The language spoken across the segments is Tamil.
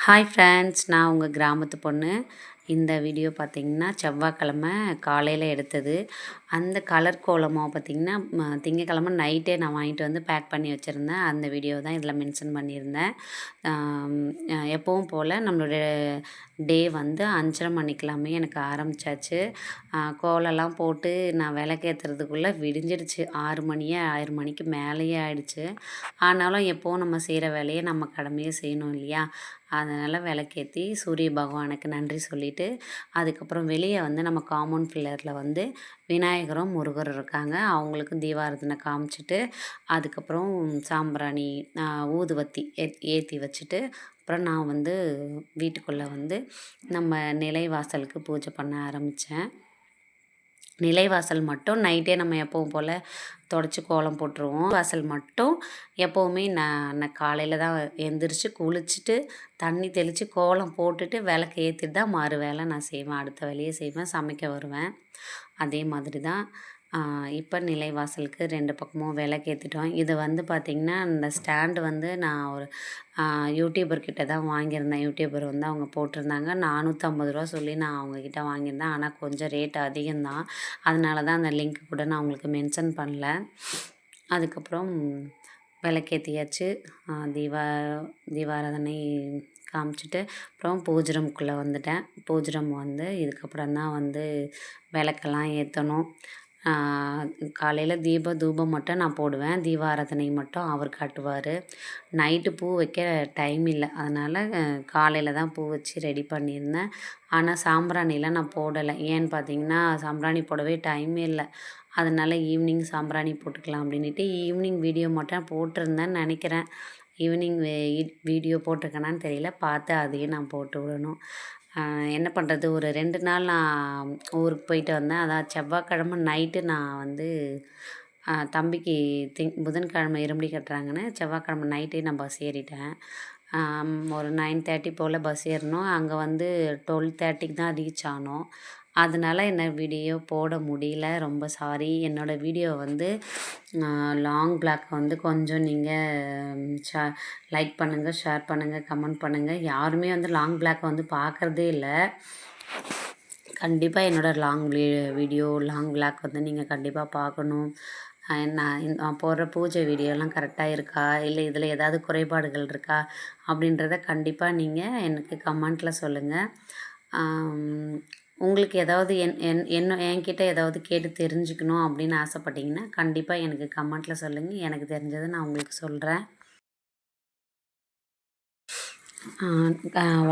ஹாய் ஃப்ரெண்ட்ஸ், நான் உங்கள் கிராமத்து பொண்ணு. இந்த வீடியோ பார்த்திங்கன்னா செவ்வாய்க்கிழமை காலையில் எடுத்தது. அந்த கலர் கோலமாக பார்த்திங்கன்னா திங்கக்கிழமை நைட்டே நான் வாங்கிட்டு வந்து பேக் பண்ணி வச்சுருந்தேன். அந்த வீடியோ தான் இதில் மென்ஷன் பண்ணியிருந்தேன். எப்பவும் போல் நம்மளுடைய டே வந்து 5:30 மணிக்கெல்லாமே எனக்கு ஆரம்பித்தாச்சு. கோலம்லாம் போட்டு நான் விளக்கேற்றுறதுக்குள்ளே விடிஞ்சிடுச்சு. 6 மணிக்கு மேலேயே ஆயிடுச்சு. ஆனாலும் எப்போவும் நம்ம செய்கிற வேலையை நம்ம கடமையை செய்யணும் இல்லையா? அதனால் விளக்கேற்றி சூரிய பகவானுக்கு நன்றி சொல்லிவிட்டு, அதுக்கப்புறம் வெளியே வந்து நம்ம காம்பவுண்ட் பில்லரில் வந்து விநாயகரும் முருகரும் இருக்காங்க. அவங்களுக்கும் தீபாராதனை காமிச்சிட்டு, அதுக்கப்புறம் சாம்பிராணி ஊதுவத்தி ஏற்றி வச்சுட்டு, அப்புறம் நான் வந்து வீட்டுக்குள்ளே வந்து நம்ம நிலைவாசலுக்கு பூஜை பண்ண ஆரம்பித்தேன். நிலைவாசல் மட்டும் நைட்டே நம்ம எப்பவும் போல் தொடச்சி கோலம் போட்டுருவோம். வாசல் மட்டும் எப்போவுமே நான் காலையில் தான் எந்திரிச்சு குளிச்சுட்டு தண்ணி தெளித்து கோலம் போட்டுட்டு விளக்கு ஏற்றிட்டு தான் மறு வேலை நான் செய்வேன். அடுத்த வேலையை செய்வேன், சமைக்க வருவேன். அதே மாதிரி தான் இப்போ நிலைவாசலுக்கு 2 பக்கமும் விளக்கேற்றிட்டோம். இது வந்து பார்த்திங்கன்னா இந்த ஸ்டாண்டு வந்து நான் ஒரு யூடியூபர்கிட்ட தான் வாங்கியிருந்தேன். யூடியூபர் வந்து அவங்க போட்டிருந்தாங்க. 450 சொல்லி நான் அவங்கக்கிட்ட வாங்கியிருந்தேன். ஆனால் கொஞ்சம் ரேட் அதிகம்தான். அதனால தான் அந்த லிங்க் கூட நான் உங்களுக்கு மென்ஷன் பண்ணல. அதுக்கப்புறம் விளக்கேற்றியாச்சு. தீபாராதனை காமிச்சிட்டு அப்புறம் பூஜை ரூமுக்குள்ளே வந்துட்டேன். பூஜை ரூம் வந்து இதுக்கப்புறம் தான் வந்து விளக்கெல்லாம் ஏற்றணும். காலையில் தூபம் மட்டும் நான் போடுவேன். தீபாராதனை மட்டும் அவர் காட்டுவார். நைட்டு பூ வைக்க டைம் இல்லை, அதனால் காலையில் தான் பூ வச்சு ரெடி பண்ணியிருந்தேன். ஆனால் சாம்பிராணிலாம் நான் போடலை. ஏன்னு பார்த்தீங்கன்னா சாம்பிராணி போடவே டைமே இல்லை. அதனால் ஈவினிங் சாம்பிராணி போட்டுக்கலாம் அப்படின்ட்டு ஈவினிங் வீடியோ மட்டும் போட்டிருந்தேன்னு நினைக்கிறேன். ஈவினிங் வீடியோ போட்டிருக்கேனான்னு தெரியல. பார்த்து அதையும் நான் போட்டு விடணும். என்ன பண்ணுறது, ஒரு 2 நாள் நான் ஊருக்கு போயிட்டு வந்தேன். அதான் செவ்வாய்க்கிழமை நைட்டு நான் வந்து தம்பிக்கு புதன்கிழமை இருமுடி கட்டுறாங்கன்னு செவ்வாய்க்கிழமை நைட்டே நான் பஸ் ஏறிட்டேன். ஒரு 9:30 போல் பஸ் ஏறினோம். அங்கே வந்து 12:30க்கு தான் ரீச் ஆனோம். அதனால என்னால் வீடியோ போட முடியல. ரொம்ப சாரி. என்னோடய வீடியோ வந்து லாங் பிளாக் வந்து கொஞ்சம் நீங்கள் லைக் பண்ணுங்கள், ஷேர் பண்ணுங்கள், கமெண்ட் பண்ணுங்கள். யாருமே வந்து லாங் பிளாக் வந்து பார்க்குறதே இல்லை. கண்டிப்பாக என்னோடய வீடியோ லாங் பிளாக் வந்து நீங்கள் கண்டிப்பாக பார்க்கணும். நான் போடுற பூஜை வீடியோலாம் கரெக்டாக இருக்கா, இல்லை இதில் ஏதாவது குறைபாடுகள் இருக்கா அப்படின்றத கண்டிப்பாக நீங்கள் எனக்கு கமெண்ட்டில் சொல்லுங்கள். உங்களுக்கு ஏதாவது என்கிட்ட ஏதாவது கேட்டு தெரிஞ்சுக்கணும் அப்படின்னு ஆசைப்பட்டீங்கன்னா கண்டிப்பாக எனக்கு கமெண்ட்டில் சொல்லுங்கள். எனக்கு தெரிஞ்சதை நான் உங்களுக்கு சொல்கிறேன்.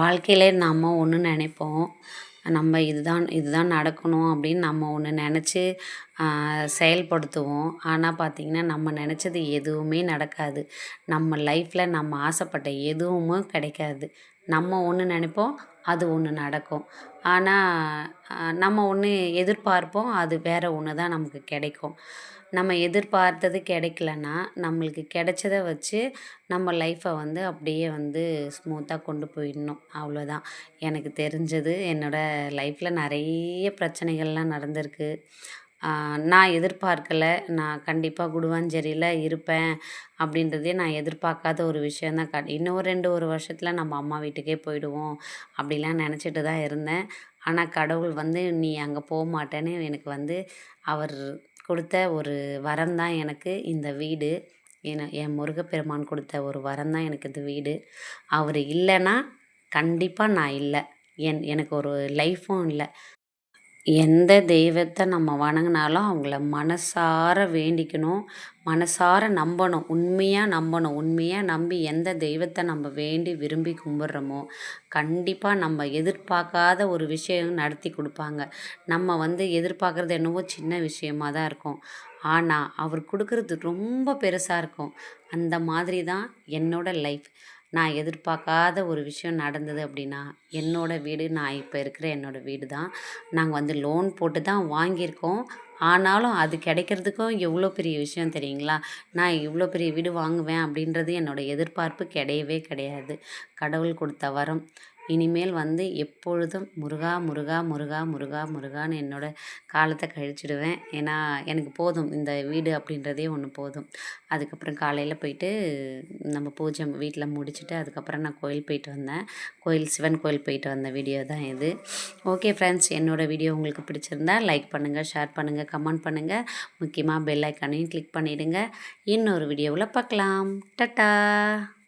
வாழ்க்கையிலே நம்ம ஒன்று நினைப்போம். நம்ம இதுதான் நடக்கணும் அப்படின்னு நம்ம ஒன்று நினச்சி செயல்படுத்துவோம். ஆனால் பார்த்திங்கன்னா நம்ம நினச்சது எதுவுமே நடக்காது. நம்ம லைஃப்பில் நம்ம ஆசைப்பட்ட எதுவுமே கிடைக்காது. நம்ம ஒன்று நினைப்போம், அது ஒன்று நடக்கும். ஆனால் நம்ம ஒன்று எதிர்பார்ப்போம், அது வேறு ஒன்று தான் நமக்கு கிடைக்கும். நம்ம எதிர்பார்த்தது கிடைக்கலன்னா நம்மளுக்கு கிடைச்சத வச்சு நம்ம லைஃப்பை வந்து அப்படியே வந்து ஸ்மூத்தாக கொண்டு போயிடணும். அவ்வளோதான் எனக்கு தெரிஞ்சது. என்னோடய லைஃப்பில் நிறைய பிரச்சனைகள்லாம் நடந்திருக்கு. நான் எதிர்பார்க்கலை. நான் கண்டிப்பாக குடுவாஞ்சேரியில் இருப்பேன் அப்படின்றதே நான் எதிர்பார்க்காத ஒரு விஷயந்தான். இன்னும் ஒரு வருஷத்தில் நம்ம அம்மா வீட்டுக்கே போயிடுவோம் அப்படிலாம் நினச்சிட்டு தான் இருந்தேன். ஆனால் கடவுள் வந்து நீ அங்கே போக மாட்டேன்னு எனக்கு வந்து அவர் கொடுத்த ஒரு வரம் தான் எனக்கு இந்த வீடு. என் முருகப்பெருமான் கொடுத்த ஒரு வரம் தான் எனக்கு இந்த வீடு. அவர் இல்லைன்னா கண்டிப்பாக நான் இல்லை. எனக்கு ஒரு லைஃப்பும் இல்லை. எந்த தெய்வத்தை நம்ம வணங்கினாலும் அவங்கள மனசார வேண்டிக்கணும், மனசார நம்பணும், உண்மையாக நம்பணும். உண்மையாக நம்பி எந்த தெய்வத்தை நம்ம வேண்டி விரும்பி கும்பிட்றோமோ கண்டிப்பாக நம்ம எதிர்பார்க்காத ஒரு விஷயம் நடத்தி கொடுப்பாங்க. நம்ம வந்து எதிர்பார்க்குறது என்னவோ சின்ன விஷயமாக தான் இருக்கும். ஆனால் அவர் கொடுக்குறது ரொம்ப பெருசாக இருக்கும். அந்த மாதிரி தான் என்னோடய லைஃப். நான் எதிர்பார்க்காத ஒரு விஷயம் நடந்தது அப்படின்னா என்னோடய வீடு, நான் இப்போ இருக்கிற என்னோடய வீடு தான். நாங்கள் வந்து லோன் போட்டு தான் வாங்கியிருக்கோம். ஆனாலும் அது கிடைக்கிறதுக்கும் எவ்வளோ பெரிய விஷயம் தெரியுங்களா? நான் இவ்வளோ பெரிய வீடு வாங்குவேன் அப்படின்றது என்னோட எதிர்பார்ப்பு கிடையவே கிடையாது. கடவுள் கொடுத்த வரம். இனிமேல் வந்து எப்பொழுதும் முருகா, முருகா, முருகா, முருகா, முருகான்னு என்னோட காலத்த கழிச்சிடுவேன். ஏன்னா, எனக்கு போதும் இந்த வீடு அப்படின்றதே ஒண்ணு போதும். அதுக்கப்புறம் காலையில போயிட்டு நம்ம பூஜை வீட்ல முடிச்சுட்டு, அதுக்கப்புறம் நான் கோயில் போயிட்டு வந்தேன். சிவன் கோயில் போயிட்டு வந்த வீடியோ தான் இது. ஓகே ஃப்ரெண்ட்ஸ், என்னோட வீடியோ உங்களுக்கு பிடிச்சிருந்தா லைக் பண்ணுங்க, ஷேர் பண்ணுங்க, கமெண்ட் பண்ணுங்க. முக்கியமா பெல் ஐக்கானையும் கிளிக் பண்ணிடுங்க. இன்னொரு வீடியோவுல பார்க்கலாம். டாட்டா!